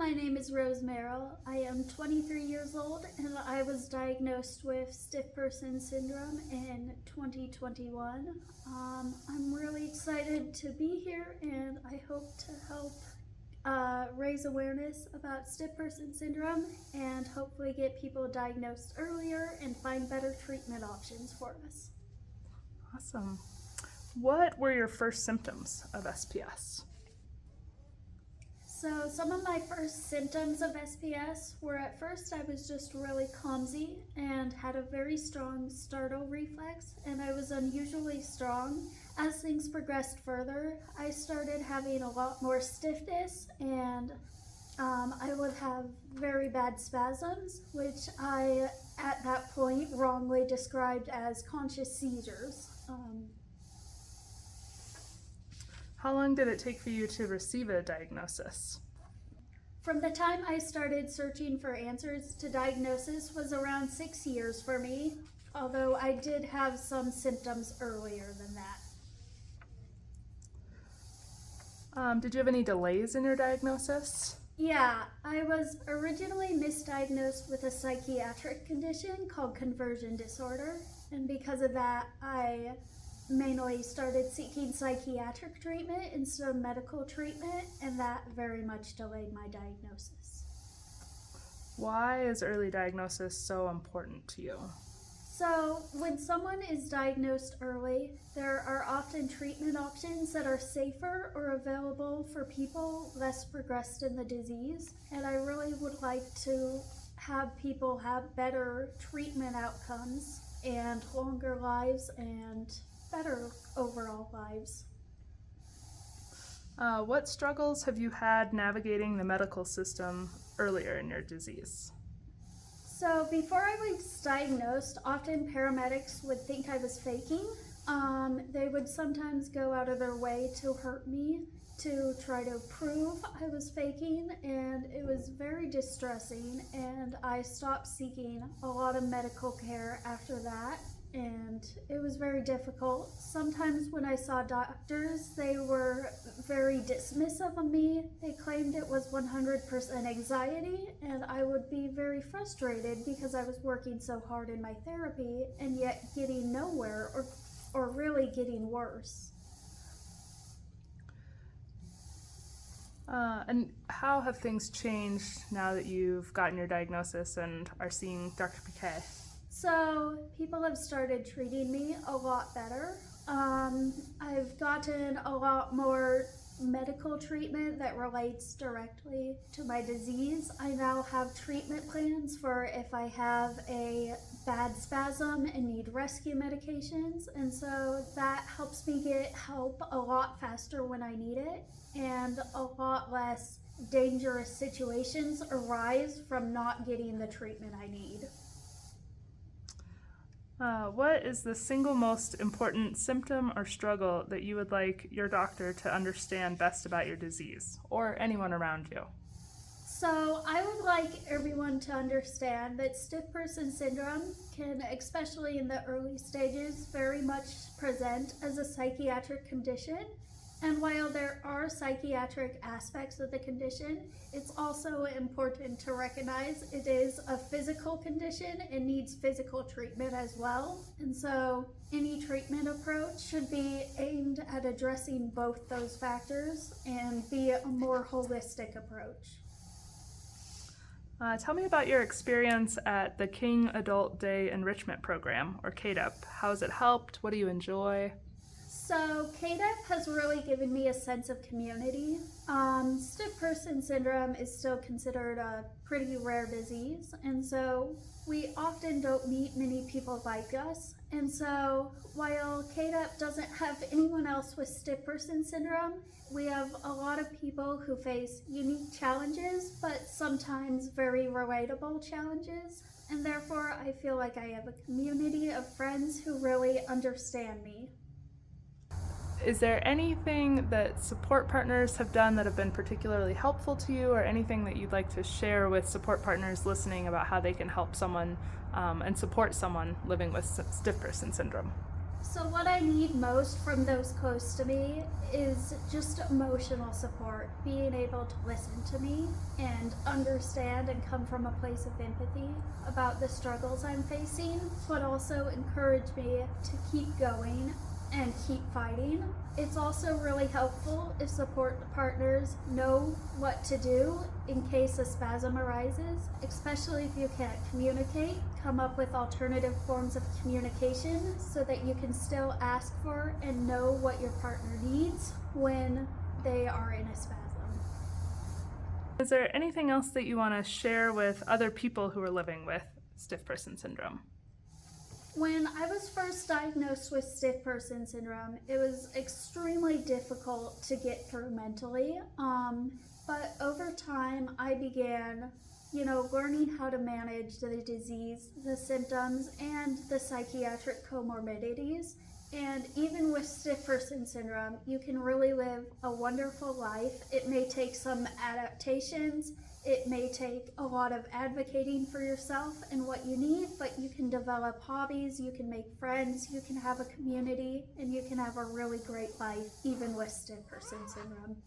my name is Rose Merrill. I am 23 years old and I was diagnosed with stiff person syndrome in 2021. I'm really excited to be here and I hope to help raise awareness about stiff person syndrome and hopefully get people diagnosed earlier and find better treatment options for us. Awesome. What were your first symptoms of SPS? So some of my first symptoms of SPS were at first I was just really clumsy and had a very strong startle reflex, and I was unusually strong. As things progressed further, I started having a lot more stiffness and I would have very bad spasms, which I at that point wrongly described as conscious seizures. How long did it take for you to receive a diagnosis? From the time I started searching for answers to diagnosis was around 6 years for me, although I did have some symptoms earlier than that. Did you have any delays in your diagnosis? Yeah, I was originally misdiagnosed with a psychiatric condition called conversion disorder, and because of that, I mainly started seeking psychiatric treatment instead of medical treatment, and that very much delayed my diagnosis. Why is early diagnosis so important to you? So, when someone is diagnosed early, there are often treatment options that are safer or available for people less progressed in the disease, and I really would like to have people have better treatment outcomes and longer lives and better overall lives. What struggles have you had navigating the medical system earlier in your disease? So before I was diagnosed, often paramedics would think I was faking. They would sometimes go out of their way to hurt me to try to prove I was faking, and it was very distressing, and I stopped seeking a lot of medical care after that. And it was very difficult. Sometimes when I saw doctors, they were very dismissive of me. They claimed it was 100% anxiety, and I would be very frustrated because I was working so hard in my therapy and yet getting nowhere or really getting worse. And how have things changed now that you've gotten your diagnosis and are seeing Dr. Piquet? So people have started treating me a lot better. I've gotten a lot more medical treatment that relates directly to my disease. I now have treatment plans for if I have a bad spasm and need rescue medications, and so that helps me get help a lot faster when I need it, and a lot less dangerous situations arise from not getting the treatment I need. What is the single most important symptom or struggle that you would like your doctor to understand best about your disease, or anyone around you? So I would like everyone to understand that stiff person syndrome can, especially in the early stages, very much present as a psychiatric condition. And while there are psychiatric aspects of the condition, it's also important to recognize it is a physical condition and needs physical treatment as well. And so any treatment approach should be aimed at addressing both those factors and be a more holistic approach. Tell me about your experience at the King Adult Day Enrichment Program, or KADEP. How has it helped? What do you enjoy? So KADEP has really given me a sense of community. Stiff person syndrome is still considered a pretty rare disease, and so we often don't meet many people like us. And so while KADEP doesn't have anyone else with stiff person syndrome, we have a lot of people who face unique challenges, but sometimes very relatable challenges. And therefore, I feel like I have a community of friends who really understand me. Is there anything that support partners have done that have been particularly helpful to you, or anything that you'd like to share with support partners listening about how they can help someone and support someone living with stiff person syndrome? So what I need most from those close to me is just emotional support, being able to listen to me and understand and come from a place of empathy about the struggles I'm facing, but also encourage me to keep going and keep fighting. It's also really helpful if support partners know what to do in case a spasm arises, especially if you can't communicate. Come up with alternative forms of communication so that you can still ask for and know what your partner needs when they are in a spasm. Is there anything else that you want to share with other people who are living with stiff person syndrome? When I was first diagnosed with stiff person syndrome, it was extremely difficult to get through mentally. But over time, I began, learning how to manage the disease, the symptoms, and the psychiatric comorbidities. And even with stiff person syndrome, you can really live a wonderful life. It may take some adaptations. It may take a lot of advocating for yourself and what you need, but you can develop hobbies, you can make friends, you can have a community, and you can have a really great life even with stiff person syndrome.